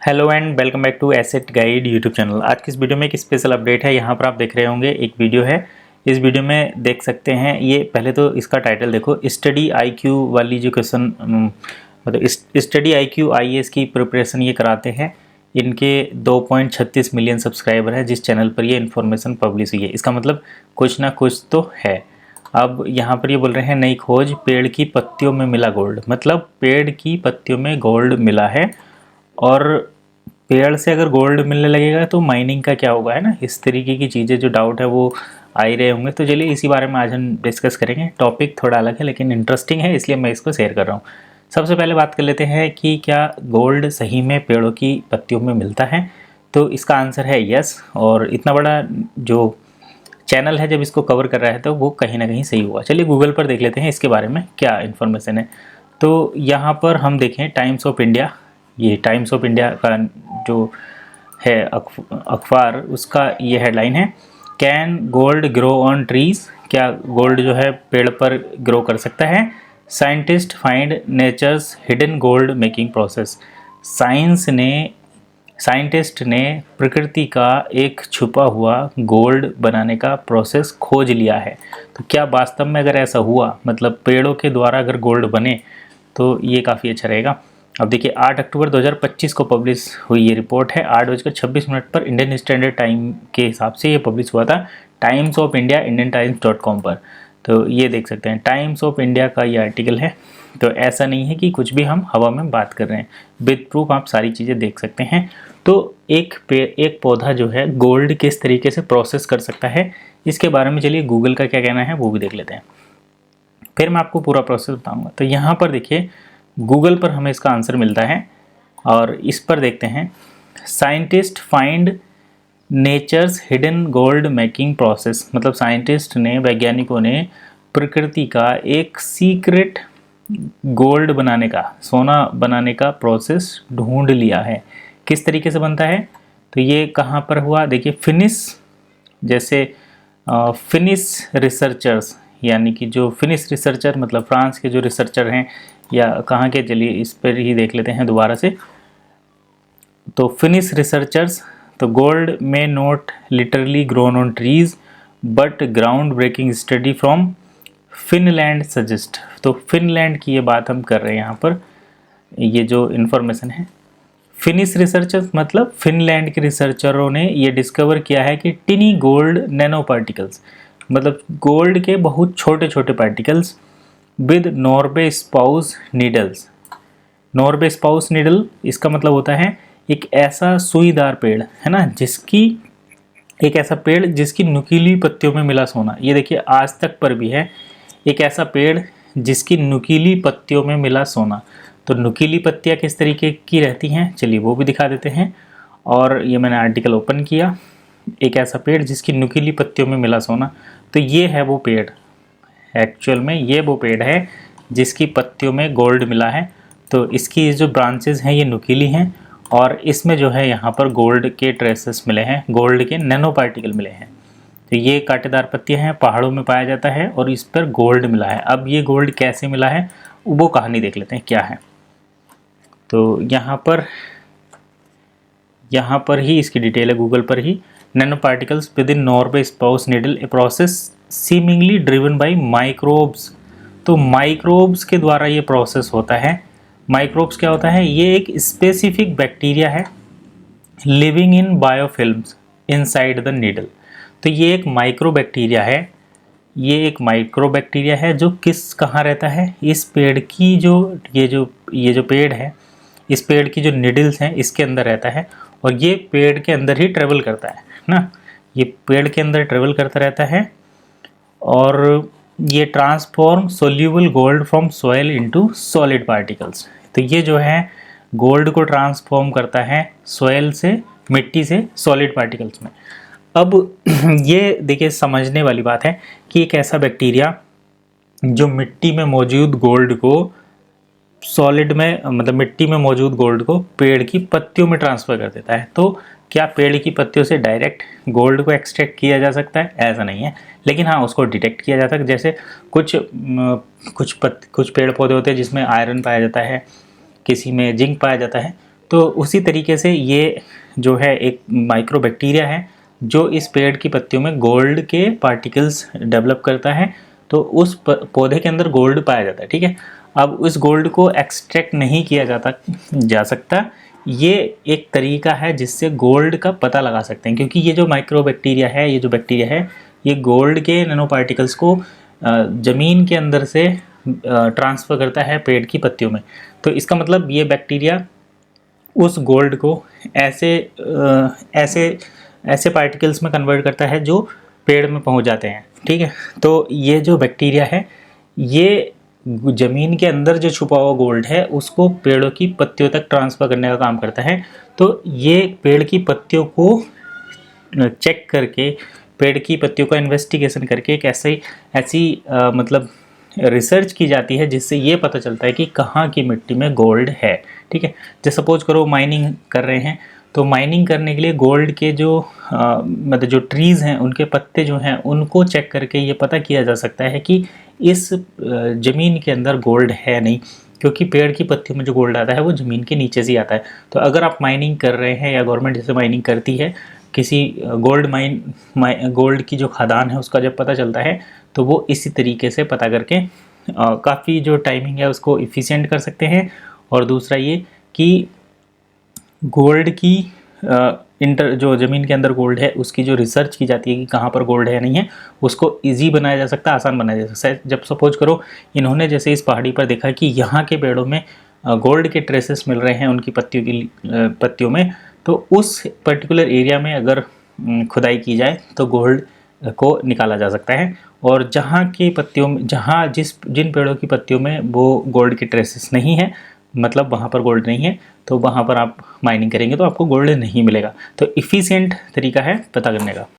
Hello and welcome back to asset guide YouTube channel. आज की इस वीडियो में एक स्पेशल अपडेट है। यहाँ पर आप देख रहे होंगे एक वीडियो है। इस वीडियो में देख सकते हैं, ये पहले तो इसका टाइटल देखो, स्टडी आईक्यू वाली जो क्वेश्चन मतलब स्टडी आईक्यू आईएएस की प्रिपरेशन ये कराते हैं। इनके 2.36 मिलियन सब्सक्राइबर है जिस चैनल पर ये इन्फॉर्मेशन पब्लिश हुई है। इसका मतलब कुछ ना कुछ तो है। अब यहाँ पर ये बोल रहे हैं नई खोज, पेड़ की पत्तियों में मिला गोल्ड। मतलब पेड़ की पत्तियों में गोल्ड मिला है, और पेड़ से अगर गोल्ड मिलने लगेगा तो माइनिंग का क्या होगा, है ना। इस तरीके की चीज़ें जो डाउट है वो आ ही रहे होंगे। तो चलिए इसी बारे में आज हम डिस्कस करेंगे। टॉपिक थोड़ा अलग है लेकिन इंटरेस्टिंग है, इसलिए मैं इसको शेयर कर रहा हूँ। सबसे पहले बात कर लेते हैं कि क्या गोल्ड सही में पेड़ों की पत्तियों में मिलता है। तो इसका आंसर है यस। और इतना बड़ा जो चैनल है जब इसको कवर कर रहा है तो वो कहीं ना कहीं सही हुआ। चलिए गूगल पर देख लेते हैं इसके बारे में क्या इन्फॉर्मेशन है। तो यहाँ पर हम देखें टाइम्स ऑफ इंडिया, ये टाइम्स ऑफ इंडिया का जो है अखबार, उसका ये हेडलाइन है, can gold grow on trees. क्या गोल्ड जो है पेड़ पर ग्रो कर सकता है। Scientist find nature's hidden gold making process. Scientist ने प्रकृति का एक छुपा हुआ गोल्ड बनाने का प्रोसेस खोज लिया है। तो क्या वास्तव में अगर ऐसा हुआ, मतलब पेड़ों के द्वारा अगर गोल्ड बने, तो ये काफ़ी अच्छा रहेगा। अब देखिए 8 अक्टूबर 2025 को पब्लिश हुई ये रिपोर्ट है। 8:26 पर इंडियन स्टैंडर्ड टाइम के हिसाब से ये पब्लिश हुआ था टाइम्स ऑफ इंडिया indiantimes.com पर। तो ये देख सकते हैं टाइम्स ऑफ इंडिया का ये आर्टिकल है। तो ऐसा नहीं है कि कुछ भी हम हवा में बात कर रहे हैं, विद प्रूफ आप सारी चीज़ें देख सकते हैं। तो एक पौधा जो है गोल्ड किस तरीके से प्रोसेस कर सकता है, इसके बारे में चलिए गूगल का क्या कहना है वो भी देख लेते हैं, फिर मैं आपको पूरा प्रोसेस बताऊंगा। तो यहाँ पर देखिए गूगल पर हमें इसका आंसर मिलता है, और इस पर देखते हैं scientist find nature's hidden gold making process. मतलब साइंटिस्ट ने, वैज्ञानिकों ने प्रकृति का एक सीक्रेट गोल्ड बनाने का, सोना बनाने का प्रोसेस ढूंढ लिया है। किस तरीके से बनता है, तो ये कहाँ पर हुआ देखिए, जैसे फिनिश रिसर्चर्स, यानी कि जो फिनिश रिसर्चर मतलब फ्रांस के जो रिसर्चर हैं, या कहाँ के, चलिए इस पर ही देख लेते हैं दोबारा से। तो फिनिश रिसर्चर्स, तो gold may not literally grown on trees but groundbreaking study from Finland suggest. तो फिनलैंड की ये बात हम कर रहे हैं यहाँ पर, ये जो इन्फॉर्मेशन है। फिनिश रिसर्चर्स मतलब फिनलैंड के रिसर्चरों ने ये डिस्कवर किया है कि टिनी गोल्ड नैनो पार्टिकल्स, मतलब गोल्ड के बहुत छोटे छोटे particles, with Norway spouse needles. Norway spouse needle इसका मतलब होता है एक ऐसा सुईदार पेड़, है ना, एक ऐसा पेड़ जिसकी नुकीली पत्तियों में मिला सोना। ये देखिए आज तक पर भी है, एक ऐसा पेड़ जिसकी नुकीली पत्तियों में मिला सोना। तो नुकीली पत्तियाँ किस तरीके की रहती हैं, चलिए वो भी दिखा देते हैं। और ये मैंने आर्टिकल ओपन किया, एक ऐसा पेड़ जिसकी नुकीली पत्तियों में मिला सोना। तो ये है वो पेड़, एक्चुअल में ये वो पेड़ है जिसकी पत्तियों में गोल्ड मिला है। तो इसकी जो ब्रांचेज हैं ये नुकीली हैं, और इसमें जो है यहाँ पर गोल्ड के ट्रेसेस मिले हैं, गोल्ड के नैनो पार्टिकल मिले हैं। तो ये कांटेदार पत्तियाँ हैं, पहाड़ों में पाया जाता है, और इस पर गोल्ड मिला है। अब ये गोल्ड कैसे मिला है वो कहानी देख लेते हैं क्या है। तो यहाँ पर ही इसकी डिटेल है गूगल पर ही। Nano particles within Norway spouse needle, a process seemingly driven by microbes. तो माइक्रोब्स के द्वारा ये प्रोसेस होता है। माइक्रोब्स क्या होता है, ये एक स्पेसिफिक बैक्टीरिया है living in biofilms inside the needle. तो ये एक माइक्रो बैक्टीरिया है, ये एक माइक्रो बैक्टीरिया है जो कहाँ रहता है, इस पेड़ की ये जो पेड़ है, इस पेड़ की जो निडल्स हैं इसके अंदर रहता है, और ये पेड़ के अंदर ही ट्रेवल करता है ना, ये पेड़ के अंदर ट्रेवल करता रहता है, और ये transform soluble gold from soil into solid particles. तो ये जो है गोल्ड को ट्रांसफॉर्म करता है सॉइल से, मिट्टी से सॉलिड पार्टिकल्स में। अब ये देखिए समझने वाली बात है कि एक ऐसा बैक्टीरिया जो मिट्टी में मौजूद गोल्ड को सॉलिड में, मतलब मिट्टी में मौजूद गोल्ड को पेड़ की पत्तियों में ट्रांसफ़र कर देता है। तो क्या पेड़ की पत्तियों से डायरेक्ट गोल्ड को एक्सट्रैक्ट किया जा सकता है, ऐसा नहीं है, लेकिन हाँ उसको डिटेक्ट किया जा सकता है। जैसे कुछ पेड़ पौधे होते हैं जिसमें आयरन पाया जाता है, किसी में जिंक पाया जाता है, तो उसी तरीके से ये जो है एक माइक्रोबैक्टीरिया है जो इस पेड़ की पत्तियों में गोल्ड के पार्टिकल्स डेवलप करता है, तो उस पौधे के अंदर गोल्ड पाया जाता है। ठीक है, अब उस गोल्ड को एक्सट्रैक्ट नहीं किया जा सकता। ये एक तरीका है जिससे गोल्ड का पता लगा सकते हैं, क्योंकि ये जो माइक्रोबैक्टीरिया है, ये जो बैक्टीरिया है, ये गोल्ड के नैनो पार्टिकल्स को ज़मीन के अंदर से ट्रांसफ़र करता है पेड़ की पत्तियों में। तो इसका मतलब ये बैक्टीरिया उस गोल्ड को ऐसे ऐसे पार्टिकल्स में कन्वर्ट करता है जो पेड़ में पहुंच जाते हैं। ठीक है, तो ये जो बैक्टीरिया है ये ज़मीन के अंदर जो छुपा हुआ गोल्ड है उसको पेड़ों की पत्तियों तक ट्रांसफ़र करने का काम करता है। तो ये पेड़ की पत्तियों को चेक करके, पेड़ की पत्तियों का इन्वेस्टिगेशन करके एक ऐसी मतलब रिसर्च की जाती है जिससे ये पता चलता है कि कहाँ की मिट्टी में गोल्ड है। ठीक है, जैसे सपोज करो माइनिंग कर रहे हैं, तो माइनिंग करने के लिए गोल्ड के जो मतलब जो ट्रीज़ हैं उनके पत्ते जो हैं उनको चेक करके ये पता किया जा सकता है कि इस ज़मीन के अंदर गोल्ड है नहीं, क्योंकि पेड़ की पत्तियों में जो गोल्ड आता है वो ज़मीन के नीचे से आता है। तो अगर आप माइनिंग कर रहे हैं या गवर्नमेंट जैसे माइनिंग करती है, किसी गोल्ड की जो खदान है उसका जब पता चलता है तो वो इसी तरीके से पता करके काफ़ी जो टाइमिंग है उसको इफ़िशिएंट कर सकते हैं। और दूसरा ये कि गोल्ड की जो ज़मीन के अंदर गोल्ड है उसकी जो रिसर्च की जाती है कि कहाँ पर गोल्ड है नहीं है, उसको इजी बनाया जा सकता है, आसान बनाया जा सकता है। जब सपोज करो इन्होंने जैसे इस पहाड़ी पर देखा कि यहाँ के पेड़ों में गोल्ड के ट्रेसेस मिल रहे हैं उनकी पत्तियों में, तो उस पर्टिकुलर एरिया में अगर खुदाई की जाए तो गोल्ड को निकाला जा सकता है। और जहाँ की पत्तियों में जिन पेड़ों की पत्तियों में वो गोल्ड की ट्रेसेस नहीं है, मतलब वहाँ पर गोल्ड नहीं है, तो वहाँ पर आप माइनिंग करेंगे तो आपको गोल्ड नहीं मिलेगा। तो इफ़िशिएंट तरीका है पता करने का।